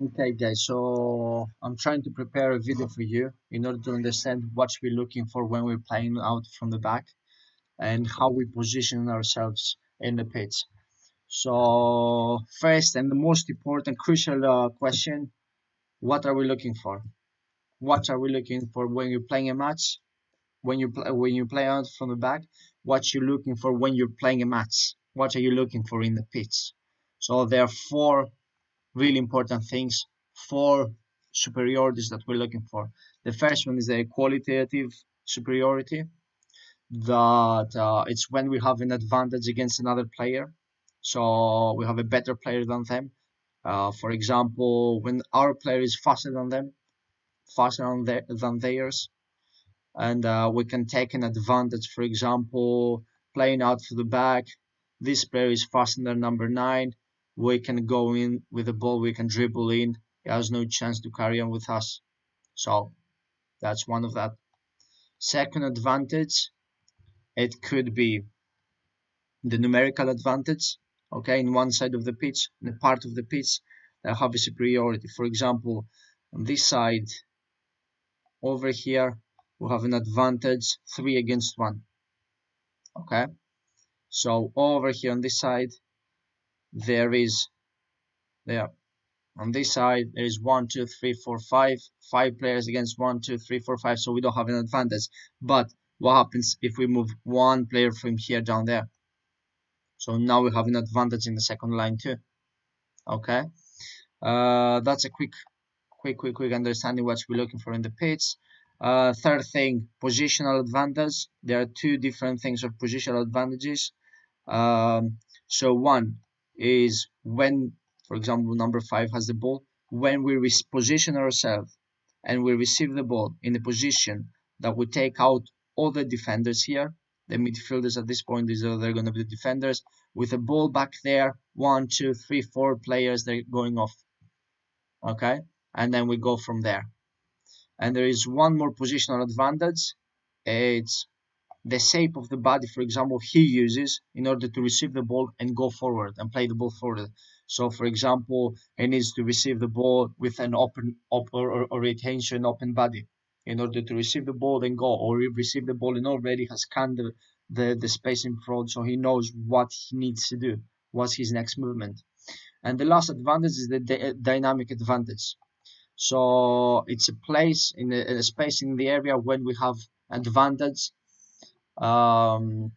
Okay, guys, so I'm trying to prepare a video for you in order to understand what we're looking for when we're playing out from the back and how we position ourselves in the pitch. So, first and the most important, crucial question: what are we looking for? What are we looking for when you're playing a match? When you play out from the back, what you're looking for when you're playing a match? What are you looking for in the pitch? So there are four really important things, four superiorities that we're looking for. The first one is the qualitative superiority, that it's when we have an advantage against another player. So we have a better player than them. For example, when our player is faster than them, than theirs, and we can take an advantage. For example, playing out for the back, this player is faster than number 9. We can go in with the ball, we can dribble in. He has no chance to carry on with us. So that's one of that. Second advantage, it could be the numerical advantage. Okay, in one side of the pitch, in a part of the pitch, they have a superiority. For example, on this side over here, we have an advantage 3 against 1. Okay, so over here on this side, there is there on this side there is one, two, three, four, five players against one, two, three, four, five. So we don't have an advantage. But what happens if we move one player from here down there? So now we have an advantage in the second line too. Okay, that's a quick understanding what we're looking for in the pitch. Third thing, positional advantage. There are two different things of positional advantages. So one is when, for example, number 5 has the ball, when we position ourselves and we receive the ball in a position that we take out all the defenders here. The midfielders at this point they're going to be the defenders with the ball back there. One, two, three, four players they're going off. Okay, and then we go from there. And there is one more positional advantage. It's the shape of the body, for example, he uses in order to receive the ball and go forward and play the ball forward. So, for example, he needs to receive the ball with an open retention, open body in order to receive the ball and go, or he receive the ball and already has scanned the space in front, so he knows what he needs to do, what's his next movement. And the last advantage is the dynamic advantage. So it's a place in a space in the area when we have advantage. um,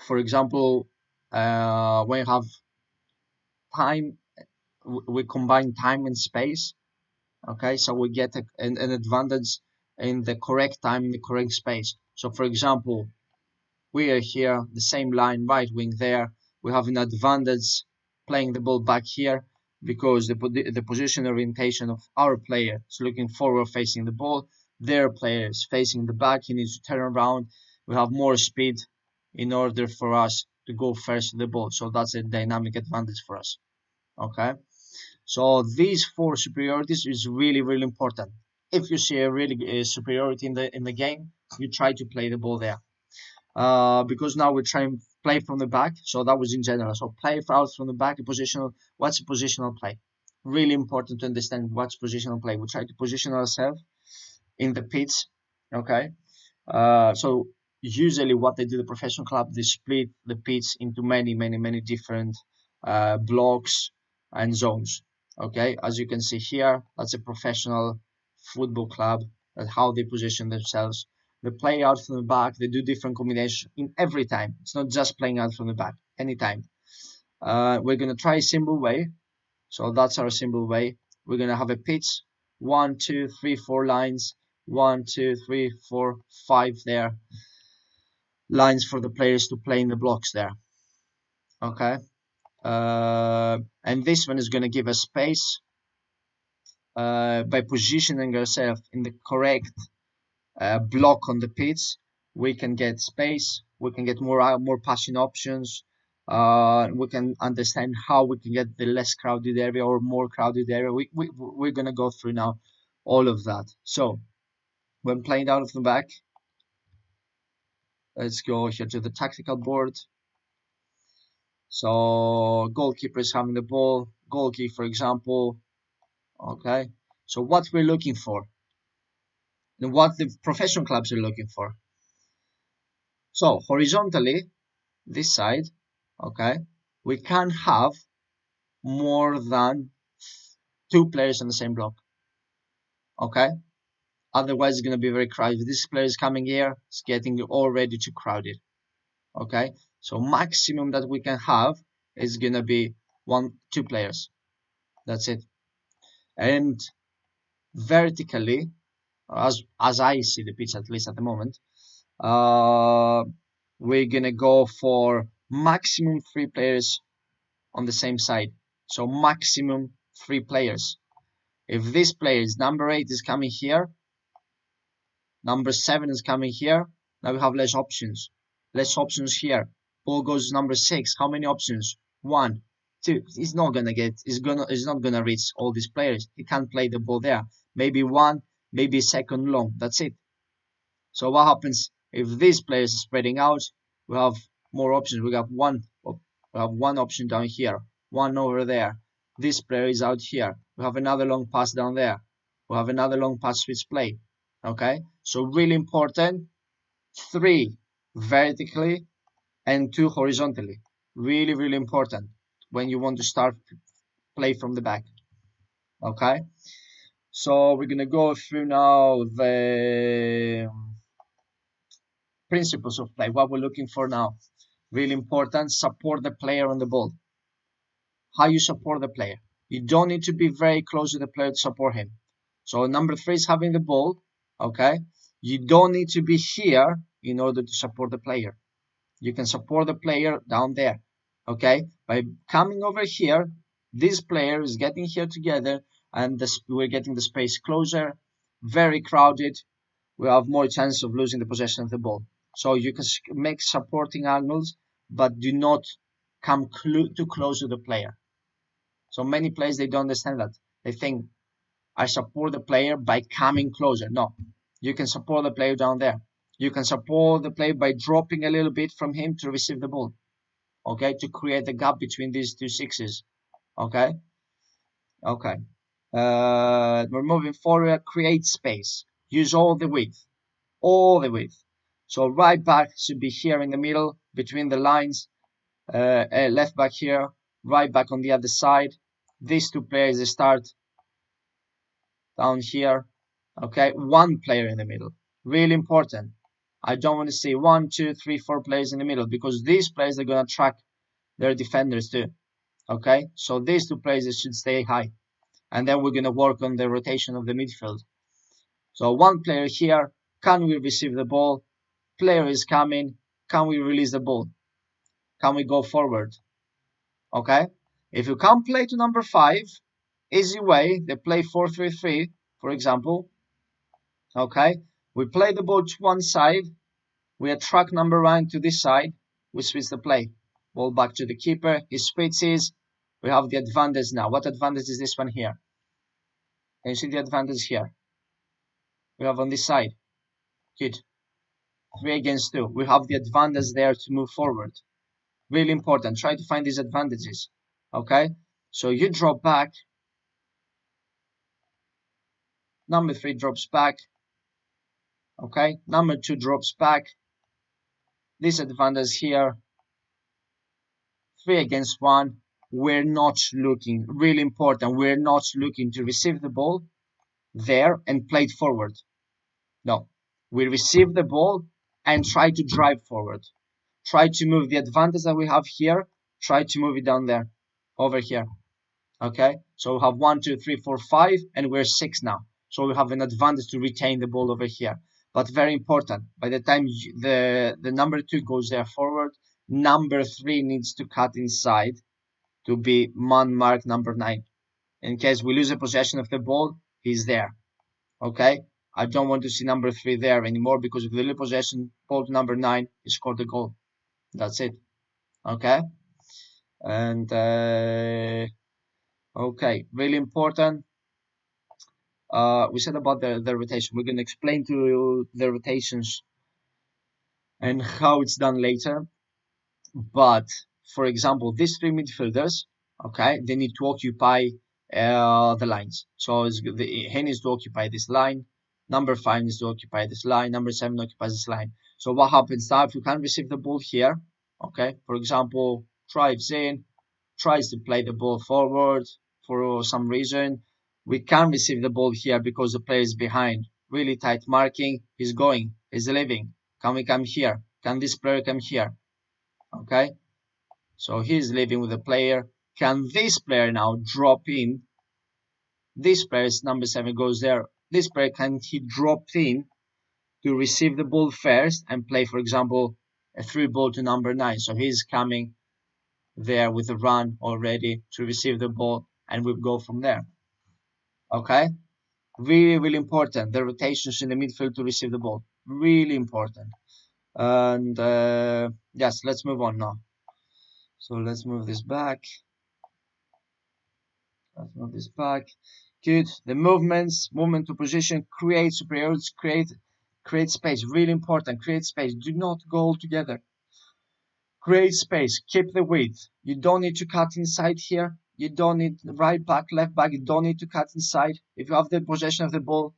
for example, when you have time, we combine time and space. Okay, so we get an advantage in the correct time in the correct space. So, for example, we are here, the same line, right wing there. We have an advantage playing the ball back here because the position orientation of our player is looking forward facing the ball. Their player is facing the back. He needs to turn around. We have more speed in order for us to go first to the ball. So that's a dynamic advantage for us. Okay. So these four superiorities is really important. If you see a really superiority in the game, you try to play the ball there. Because now we're trying to play from the back. So that was in general. So play out from the back, a positional. What's a positional play? Really important to understand what's positional play. We try to position ourselves in the pitch. Okay. So usually what they do, the professional club, they split the pitch into many different blocks and zones. Okay, as you can see here, that's a professional football club. That's how they position themselves. They play out from the back. They do different combinations in every time. It's not just playing out from the back. Anytime. We're gonna try a simple way. So that's our simple way. We're gonna have a pitch. One, two, three, four lines. One, two, three, four, five there. Lines for the players to play in the blocks there. Okay. And this one is gonna give us space by positioning ourselves in the correct block on the pitch. We can get space. We can get more passing options. We can understand how we can get the less crowded area or more crowded area. We're gonna go through now all of that. So when playing out of the back, let's go here to the tactical board. So goalkeeper is having the ball. Goalkeeper, for example, Okay, so what we're looking for and what the professional clubs are looking for. So horizontally, this side, okay, we can't have more than two players on the same block. Okay, otherwise it's gonna be very crowded. If this player is coming here, it's getting already too crowded. Okay, so maximum that we can have is gonna be two players. That's it. And vertically, as I see the pitch, at least at the moment, uh, we're gonna go for maximum three players on the same side. So maximum three players. If this player is number 8 is coming here, number 7 is coming here, now we have less options. Less options here. Ball goes number 6. How many options? One, two. He's not gonna get. He's not gonna reach all these players. He can't play the ball there. Maybe one, maybe second long. That's it. So what happens if these players are spreading out? We have more options. We have one option down here, one over there. This player is out here. We have another long pass down there. We have another long pass switch play. Okay, so really important. Three vertically and two horizontally. Really, really important when you want to start play from the back. Okay, so we're gonna go through now the principles of play, what we're looking for now. Really important, support the player on the ball. How you support the player. You don't need to be very close to the player to support him. So number 3 is having the ball, okay? You don't need to be here in order to support the player. You can support the player down there, okay? By coming over here, this player is getting here together and we're getting the space closer, very crowded, we have more chance of losing the possession of the ball. So you can make supporting angles, but do not come too close to the player. So many players, they don't understand that. They think, I support the player by coming closer. No, you can support the player down there. You can support the player by dropping a little bit from him to receive the ball. Okay, to create a gap between these two sixes. Okay, okay. We're moving forward. Create space. Use all the width. So right back should be here in the middle between the lines. Left back here, right back on the other side. These two players they start down here. Okay, one player in the middle. Really important. I don't want to see 1, 2, 3, 4 players in the middle because these players are gonna track their defenders too. Okay, so these two players should stay high, and then we're gonna work on the rotation of the midfield. So one player here. Can we receive the ball? Player is coming. Can we release the ball? Can we go forward? Okay. If you can't play to number 5, easy way, they play 4-3-3, for example. Okay. We play the ball to one side. We attract number 1 to this side. We switch the play. Ball back to the keeper. He switches. We have the advantage now. What advantage is this one here? Can you see the advantage here? We have on this side. Good. 3 against 2. We have the advantage there to move forward. Really important. Try to find these advantages. Okay. So you drop back. Number 3 drops back. Okay. Number 2 drops back. This advantage here. 3 against 1. We're not looking. Really important. We're not looking to receive the ball there and play it forward. No. We receive the ball and try to drive forward. Try to move the advantage that we have here. Try to move it down there. Over here. Okay, so we have 1, 2, 3, 4, 5, and we're 6 now. So we have an advantage to retain the ball over here. But very important, by the time the number 2 goes there forward, number 3 needs to cut inside to be man mark number 9. In case we lose a possession of the ball, he's there. Okay, I don't want to see number 3 there anymore because if we lose possession, ball to number 9, he scored the goal. That's it. Okay, and okay, really important. We said about the rotation. We're going to explain to you the rotations and how it's done later. But for example, these three midfielders, okay, they need to occupy the lines. So he needs to occupy this line. Number 5 needs to occupy this line. Number 7 occupies this line. So what happens now if you can't receive the ball here? Okay, for example, drives in, tries to play the ball forward for some reason. We can't receive the ball here because the player is behind. Really tight marking. He's going. He's leaving. Can we come here? Can this player come here? Okay, so he's leaving with the player. Can this player now drop in? This player, number 7, goes there. This player, can he drop in to receive the ball first and play, for example, a through ball to number 9? So he's coming there with a run already to receive the ball, and we'll go from there. Okay? Really, really important. The rotations in the midfield to receive the ball. Really important. And yes, let's move on now. So let's move this back. Let's move this back. Good. The movement to position, create superiorities, create space. Really important. Create space. Do not go all together. Create space. Keep the width. You don't need to cut inside here. You don't need right back, left back. You don't need to cut inside. If you have the possession of the ball,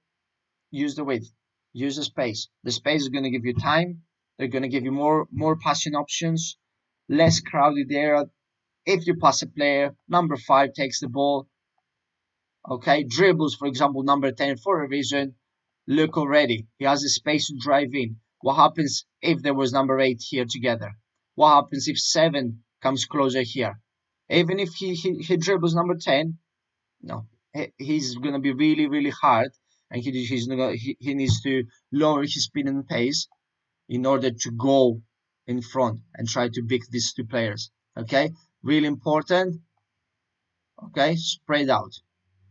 use the width. Use the space. The space is going to give you time. They're going to give you more passing options, less crowded area. If you pass a player, number 5 takes the ball. Okay, dribbles, for example, number 10 for a reason. Look already. He has the space to drive in. What happens if there was number 8 here together? What happens if 7 comes closer here? Even if he dribbles number 10, no, he's going to be really, really hard. And he needs to lower his speed and pace in order to go in front and try to beat these 2 players. Okay, really important. Okay, spread out.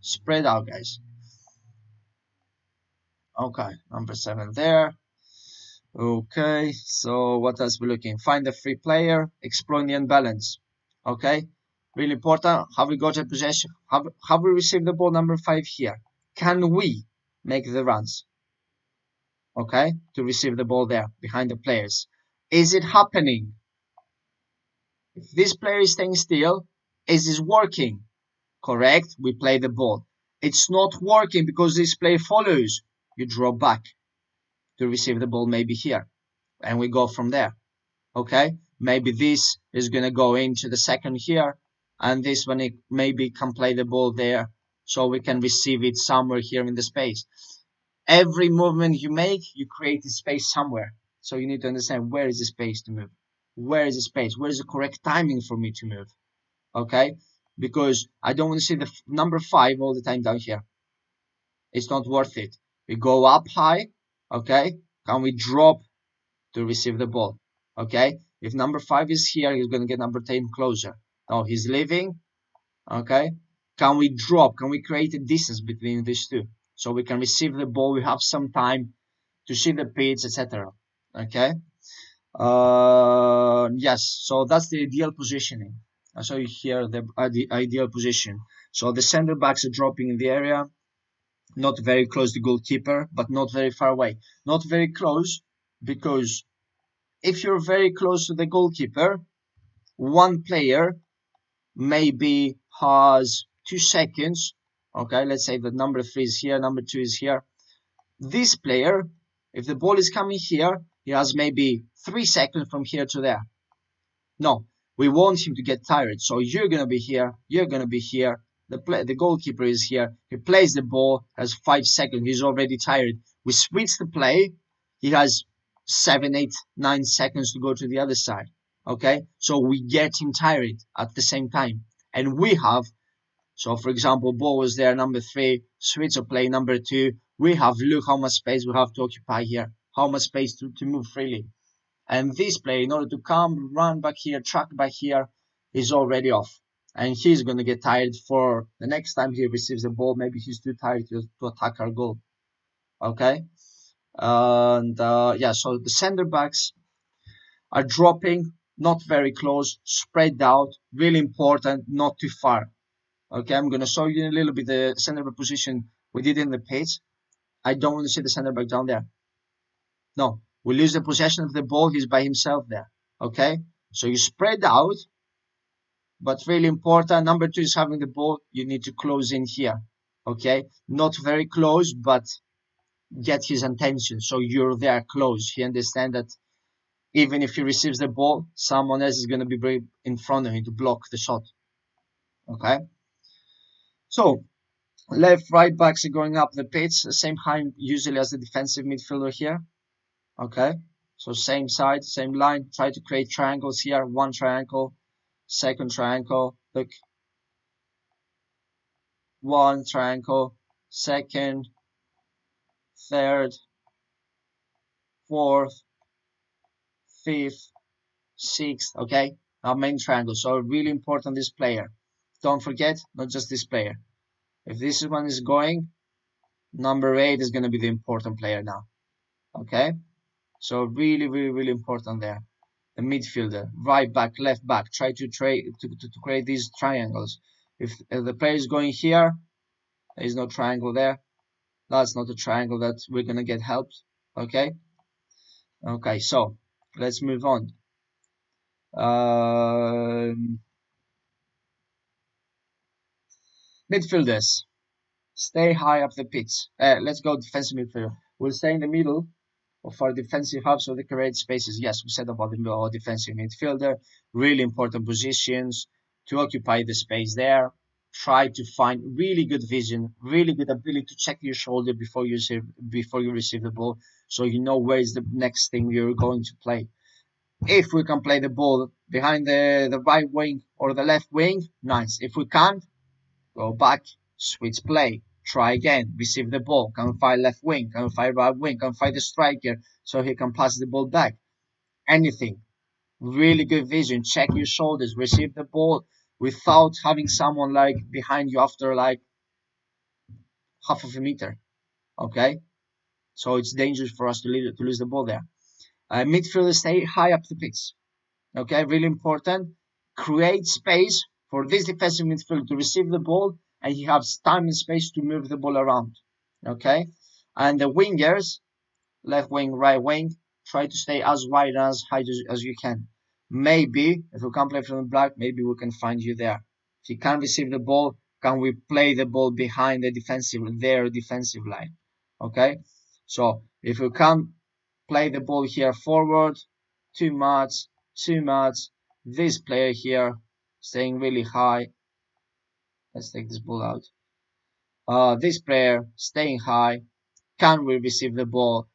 Spread out, guys. Okay, number 7 there. Okay, so what else we're looking? Find the free player, exploit the unbalance. Okay, really important. Have we got a possession? Have we received the ball number 5 here? Can we make the runs? Okay, to receive the ball there behind the players. Is it happening? If this player is staying still, is this working? Correct, we play the ball. It's not working because this player follows. You drop back to receive the ball maybe here. And we go from there. Okay, maybe this is going to go into the second here. And this one it maybe can play the ball there. So we can receive it somewhere here in the space. Every movement you make, you create a space somewhere. So you need to understand where is the space to move. Where is the space? Where is the correct timing for me to move? Okay, because I don't want to see the number 5 all the time down here. It's not worth it. We go up high. Okay, can we drop to receive the ball? Okay, if number 5 is here, he's going to get number 10 closer. Now he's leaving. Okay, can we drop? Can we create a distance between these 2 so we can receive the ball? We have some time to see the pitch, etc. Okay. Yes, so that's the ideal positioning. I show you here the ideal position. So the center backs are dropping in the area, not very close to goalkeeper, but not very far away. Not very close because if you're very close to the goalkeeper, one player maybe has 2 seconds. Okay, let's say that number 3 is here, number 2 is here. This player, if the ball is coming here, he has maybe 3 seconds from here to there. No, we want him to get tired. So you're going to be here, you're going to be here. The goalkeeper is here. He plays the ball, has 5 seconds. He's already tired. We switch the play. He has 7, 8, 9 seconds to go to the other side. Okay, so we get him tired at the same time. And we have, so for example, ball was there, number 3, switch of play, number 2. We have, look how much space we have to occupy here. How much space to move freely. And this player, in order to come, run back here, track back here, is already off. And he's going to get tired for the next time he receives the ball. Maybe he's too tired to attack our goal. Okay? And yeah, so the center backs are dropping, not very close, spread out, really important, not too far. Okay, I'm going to show you a little bit the center back position we did in the page. I don't want to see the center back down there. No, we lose the possession of the ball. He's by himself there. Okay, so you spread out. but really important. Number two is having the ball. You need to close in here. Okay, not very close, but get his attention. So you're there close. He understands that even if he receives the ball, someone else is going to be brave in front of him to block the shot. Okay, so left, right backs are going up the pitch, the same height usually as the defensive midfielder here. Okay, so same side, same line. Try to create triangles here. One triangle, second triangle. Look, one triangle, second, third, fourth, fifth, sixth. Okay, our main triangle. So really important this player. Don't forget, not just this player. If this one is going, number 8 is going to be the important player now. Okay, so really, really, really important there. The midfielder, right back, left back. Try to create these triangles. If the player is going here, there is no triangle there. That's not a triangle that we're gonna get helped. Okay. Okay. So let's move on. Midfielders, stay high up the pitch. Let's go defensive midfielder. We'll stay in the middle of our defensive hub so they create spaces. Yes, we said about the defensive midfielder. Really important positions to occupy the space there. Try to find really good vision, really good ability to check your shoulder before you receive the ball, so you know where is the next thing you're going to play. If we can play the ball behind the right wing or the left wing, nice. If we can't, go back, switch play, try again, receive the ball, can find left wing, can find right wing, can find the striker so he can pass the ball back. Anything. Really good vision, check your shoulders, receive the ball without having someone like behind you after like half of a meter. Okay? So it's dangerous for us to lose the ball there. Midfielders stay high up the pitch. Okay, really important. Create space for this defensive midfielder to receive the ball, and he has time and space to move the ball around. Okay, and the wingers, left wing, right wing, try to stay as wide and as high as you can. Maybe if we can't play from the back, maybe we can find you there. If you can't receive the ball, can we play the ball behind their defensive line? Okay, so if we can't play the ball here forward, too much, too much. This player here staying really high. Let's take this ball out. This player staying high. Can we receive the ball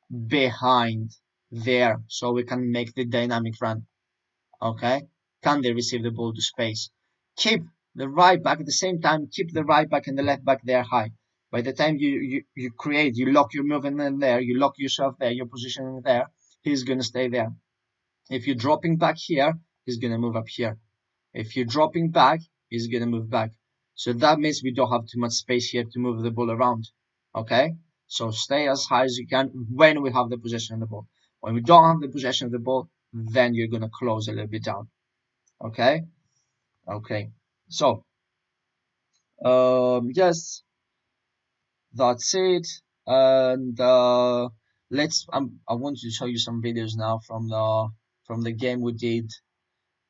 behind there so we can make the dynamic run? Okay. Can they receive the ball to space? Keep the right back at the same time. Keep the right back and the left back there high. By the time you lock your movement in there, you lock yourself there, your positioning there, he's gonna stay there. If you're dropping back here, he's going to move up here. If you're dropping back, he's going to move back. So that means we don't have too much space here to move the ball around. Okay? So stay as high as you can when we have the possession of the ball. When we don't have the possession of the ball, then you're going to close a little bit down. Okay? Okay. So, yes, that's it. And I want to show you some videos now from the game we did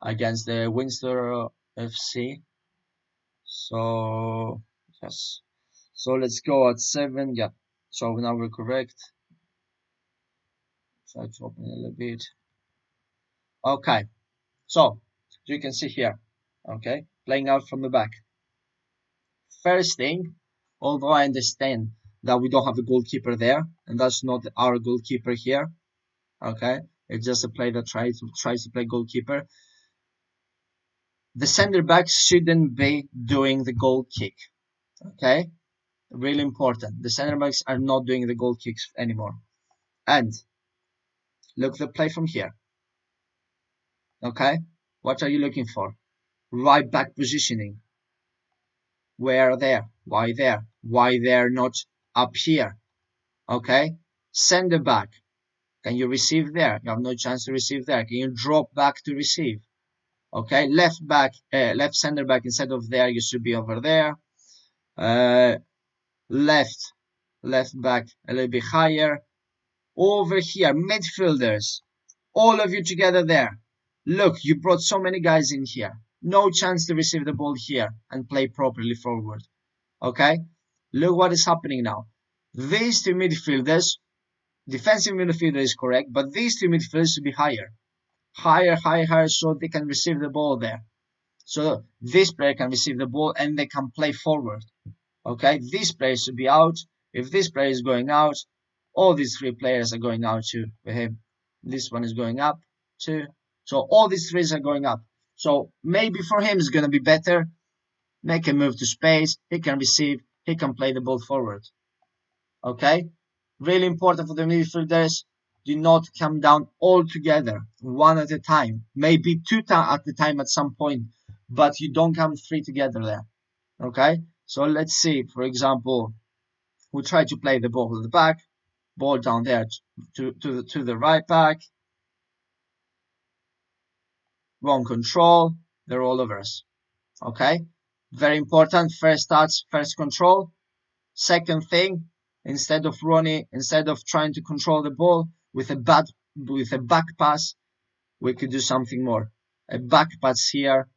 against the Windsor FC. So yes, so let's go at 7. Yeah, so now we're correct. Try to open it a little bit. Okay, so you can see here. Okay, playing out from the back. First thing, although I understand that we don't have the goalkeeper there, and that's not our goalkeeper here. Okay, it's just a player that tries to play goalkeeper. The center back shouldn't be doing the goal kick. Okay, really important. The center backs are not doing the goal kicks anymore. And look the play from here. Okay, what are you looking for? Right back positioning. Where there? Why there? Why they're not up here? Okay, center back. Can you receive there? You have no chance to receive there. Can you drop back to receive? Okay, left back, left center back instead of there, you should be over there. Left, left back a little bit higher. Over here, midfielders, all of you together there. Look, you brought so many guys in here. No chance to receive the ball here and play properly forward. Okay? Look what is happening now. These two midfielders, defensive midfielder is correct, but these two midfielders should be higher. Higher, higher, higher, so they can receive the ball there. So this player can receive the ball and they can play forward. Okay, this player should be out. If this player is going out, all these three players are going out too with him. This one is going up too. So all these three are going up. So maybe for him it's gonna be better. Make a move to space. He can receive. He can play the ball forward. Okay, really important for the midfielders. Do not come down all together, one at a time. Maybe two at a time at some point, but you don't come three together there. Okay, so let's see. For example, we try to play the ball at the back, ball down there to the right back, wrong control, they're all over us. Okay, very important. First touch, first control. Second thing, instead of trying to control the ball with a back pass, we could do something more. A back pass here.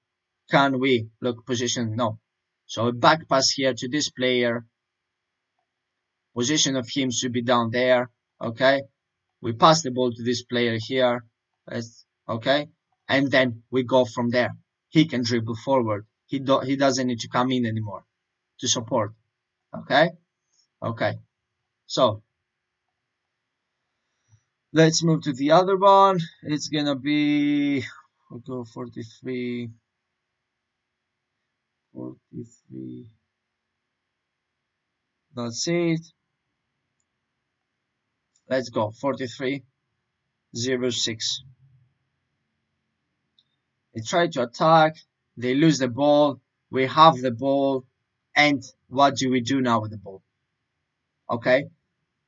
Can we look position? No. So a back pass here to this player. Position of him should be down there. Okay. We pass the ball to this player here. Okay. And then we go from there. He can dribble forward. He doesn't need to come in anymore to support. Okay. Okay. So let's move to the other one. It's gonna be, we'll go 43, 43. That's it. Let's go 43-06. They try to attack. They lose the ball. We have the ball. And what do we do now with the ball? Okay.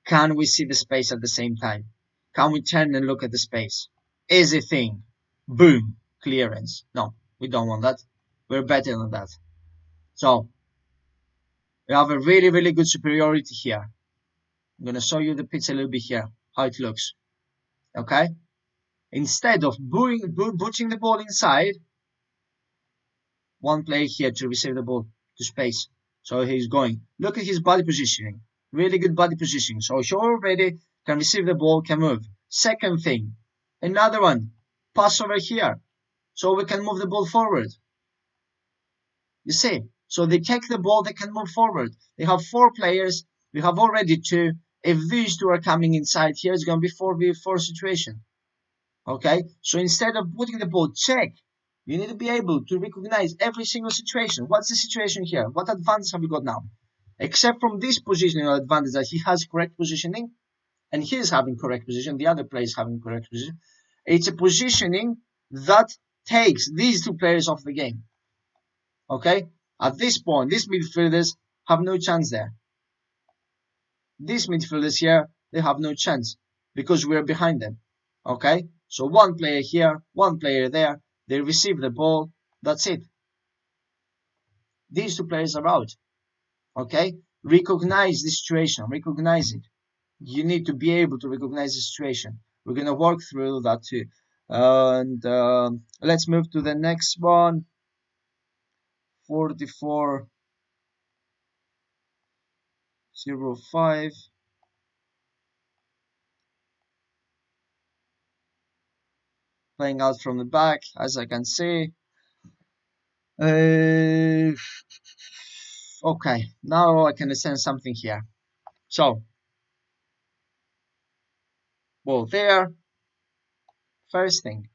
Can we see the space at the same time? Can we turn and look at the space? Easy thing. Boom. Clearance. No, we don't want that. We're better than that. So we have a really, really good superiority here. I'm going to show you the pitch a little bit here, how it looks. Okay? Instead of putting the ball inside, one player here to receive the ball to space. So he's going. Look at his body positioning. Really good body positioning. So he already can receive the ball, can move. Second thing, another one. Pass over here. So we can move the ball forward. You see? So they take the ball, they can move forward. They have four players. We have already two. If these two are coming inside here, it's going to be 4v4 situation. Okay? So instead of putting the ball, check. You need to be able to recognize every single situation. What's the situation here? What advantage have we got now? Except from this positional advantage that he has correct positioning, and he is having correct position, the other player is having correct position. It's a positioning that takes these two players off the game. Okay? At this point, these midfielders have no chance there. These midfielders here, they have no chance because we're behind them. Okay? So one player here, one player there, they receive the ball, that's it. These two players are out. Okay? Recognize the situation, recognize it. You need to be able to recognize the situation. We're going to work through that too. And let's move to the next one. 44-05. Playing out from the back, as I can see. Okay, now I can understand something here. So, well, there. First thing,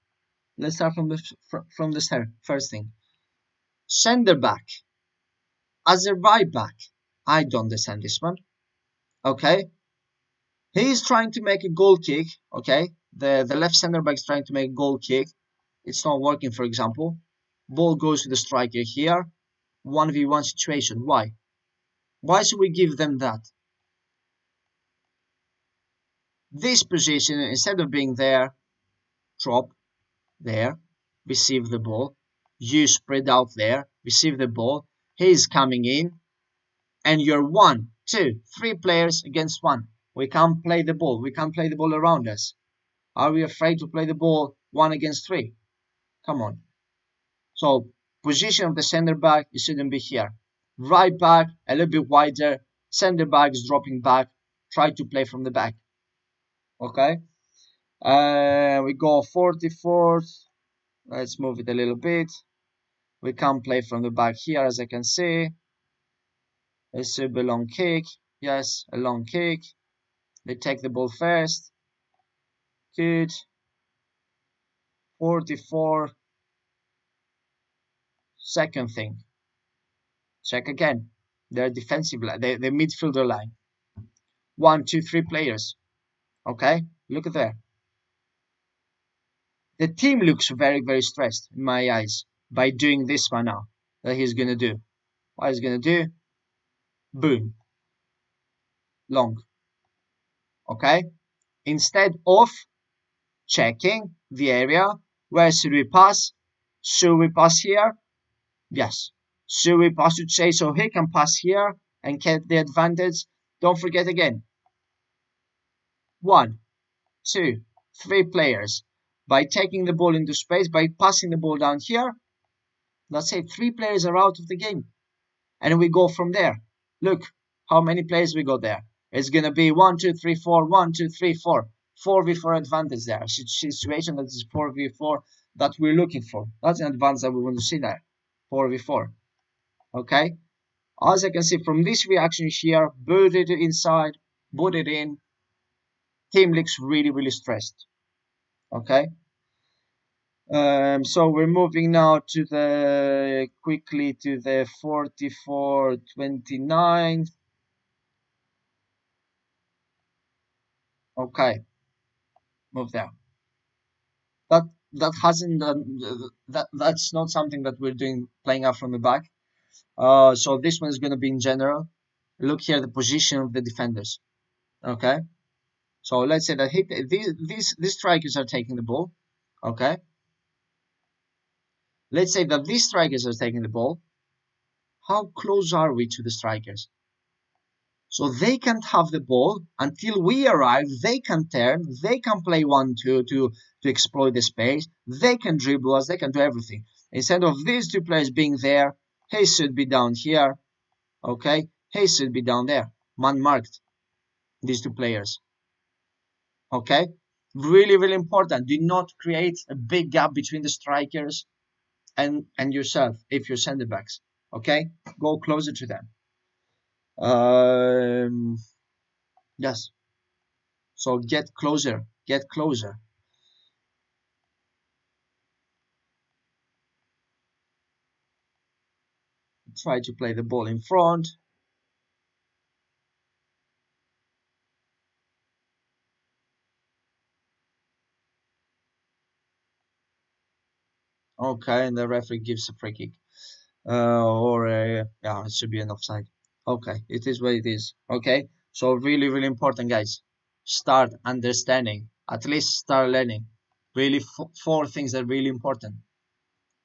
let's start from the start. First thing, center back as a right back. I don't understand this one. Okay, he's trying to make a goal kick. Okay, the left center back is trying to make a goal kick. It's not working. For example, ball goes to the striker here. 1v1 situation. Why? Why should we give them that? This position, instead of being there, drop there, receive the ball. You spread out there, receive the ball. He's coming in, and you're 1, 2, 3 players against one. We can't play the ball. We can't play the ball around us. Are we afraid to play the ball 1 against 3? Come on. So Position of the center back, it shouldn't be here. Right back, a little bit wider. Center back is dropping back. Try to play from the back. Okay. We go 44th. Let's move it a little bit. We can play from the back here, as I can see. It's a long kick. Yes, a long kick. They take the ball first. Good. 44. Second thing. Check again. Their defensive line, the midfielder line. One, two, three players. Okay? Look at there. The team looks very, very stressed in my eyes by doing this one now that he's gonna do. What he's gonna do? Boom. Long. Okay? Instead of checking the area, where should we pass? Should we pass here? Yes. Should we pass to say so he can pass here and get the advantage? Don't forget again. One, two, three players. By taking the ball into space, by passing the ball down here, let's say three players are out of the game. And we go from there. Look how many players we got there. It's gonna be 1, 2, 3, 4, 1, 2, 3, 4. 4v4 advantage there. Situation that is 4v4 that we're looking for. That's an advantage that we want to see there. 4v4. Okay? As I can see from this reaction here, boot it inside, boot it in. Team looks really, really stressed. Okay? So we're moving now to the quickly to the 44-29. Okay, move there. That that hasn't that's not something that we're doing playing out from the back. So this one is going to be in general. Look here, the position of the defenders. Okay, so let's say that these strikers are taking the ball. Okay, let's say that these strikers are taking the ball. How close are we to the strikers? So they can't have the ball until we arrive. They can turn. They can play 1-2 to exploit the space. They can dribble us. They can do everything. Instead of these two players being there, he should be down here. Okay, he should be down there. Man marked. These two players. Okay, really, really important. Do not create a big gap between the strikers and yourself if you're center backs. Okay, go closer to them. Yes. So get closer, get closer. Try to play the ball in front. Okay, and the referee gives a free kick. Yeah, it should be an offside. Okay, it is what it is. Okay, so really, really important, guys. Start understanding, at least start learning. Really, four things that are really important.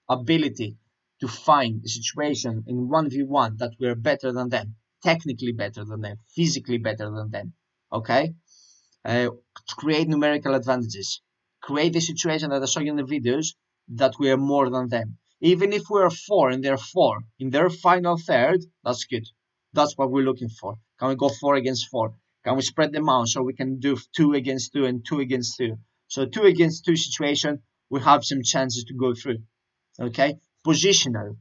Ability to find a situation in 1v1 that we're better than them, technically better than them, physically better than them. Okay, to create numerical advantages, create a situation that I saw you in the videos that we are more than them. Even if we're four and they're four in their final third, that's good. That's what we're looking for. Can we go 4 against 4? Can we spread them out so we can do 2 against 2 and 2 against 2? So 2 against 2 situation, we have some chances to go through. Okay, positional.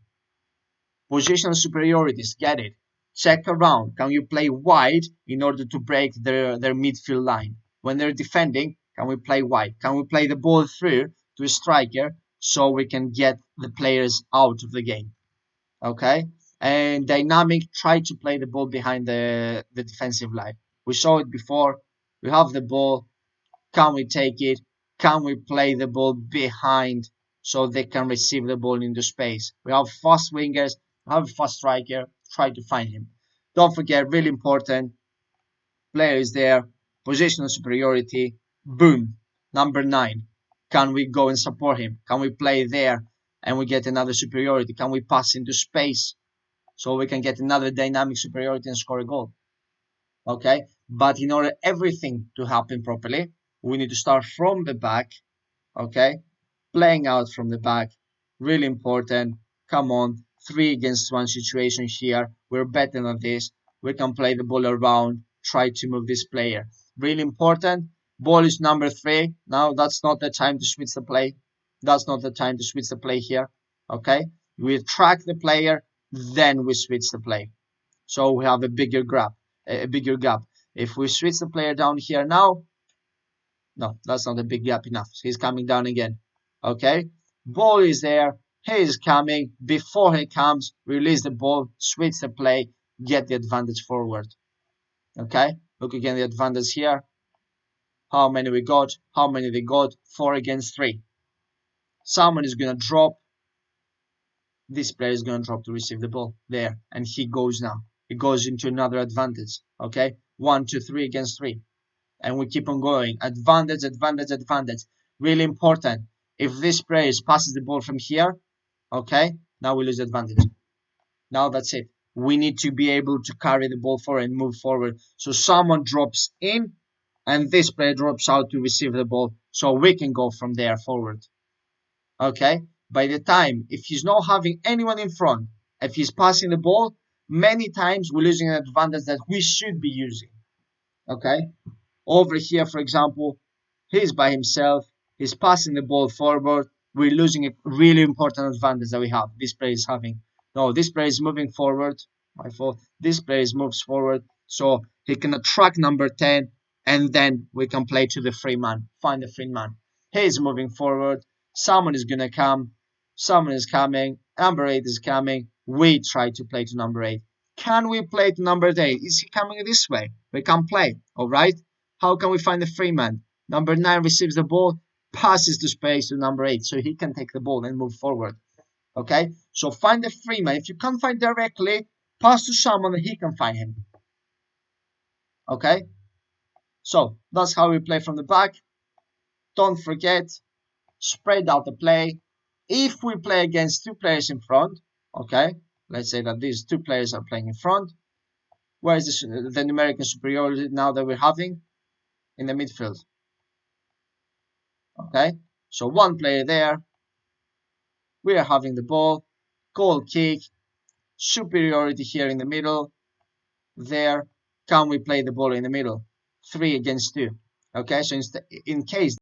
Positional superiorities, get it. Check around. Can you play wide in order to break their midfield line? When they're defending, can we play wide? Can we play the ball through to a striker so we can get the players out of the game? Okay? And dynamic, try to play the ball behind the defensive line. We saw it before. We have the ball. Can we take it? Can we play the ball behind so they can receive the ball into space? We have fast wingers, we have a fast striker. Try to find him. Don't forget, really important, player is there, positional superiority, boom. Number 9. Can we go and support him? Can we play there and we get another superiority? Can we pass into space so we can get another dynamic superiority and score a goal? Okay, but in order everything to happen properly, we need to start from the back. Okay, playing out from the back, really important. come on, 3 against 1 situation here. We're better than this. We can play the ball around, try to move this player. Really important. Ball is number 3. Now that's not the time to switch the play. That's not the time to switch the play here. Okay? We track the player, then we switch the play. So we have a bigger gap. If we switch the player down here now, no, that's not a big gap enough. He's coming down again. Okay? Ball is there. He is coming. Before he comes, release the ball, switch the play, get the advantage forward. Okay? Look again the advantage here. How many we got? How many they got? 4 against 3. Someone is gonna drop. This player is gonna drop to receive the ball. There. And he goes now. He goes into another advantage. Okay? 1, 2, 3 against 3. And we keep on going. Advantage, advantage, advantage. Really important. If this player passes the ball from here, okay, now we lose advantage. Now that's it. We need to be able to carry the ball forward and move forward. So someone drops in, and this player drops out to receive the ball, so we can go from there forward. Okay? By the time, if he's not having anyone in front, if he's passing the ball, many times we're losing an advantage that we should be using. Okay? Over here, for example, he's by himself. He's passing the ball forward. We're losing a really important advantage that we have. This player is having. No, this player is moving forward. My fault. This player moves forward. So he can attract number 10. And then we can play to the free man. Find the free man. He's moving forward. Someone is going to come. Someone is coming. Number 8 is coming. We try to play to number 8. Can we play to number 8? Is he coming this way? We can play. All right. How can we find the free man? Number 9 receives the ball, passes to space to number 8, so he can take the ball and move forward. Okay? So find the free man. If you can't find directly, pass to someone and he can find him. Okay? So that's how we play from the back. Don't forget, spread out the play. If we play against 2 players in front, okay? Let's say that these 2 players are playing in front. Where is the numerical superiority now that we're having? In the midfield. Okay? So 1 player there. We are having the ball, goal kick, superiority here in the middle, there. Can we play the ball in the middle? 3 against 2. Okay, so in case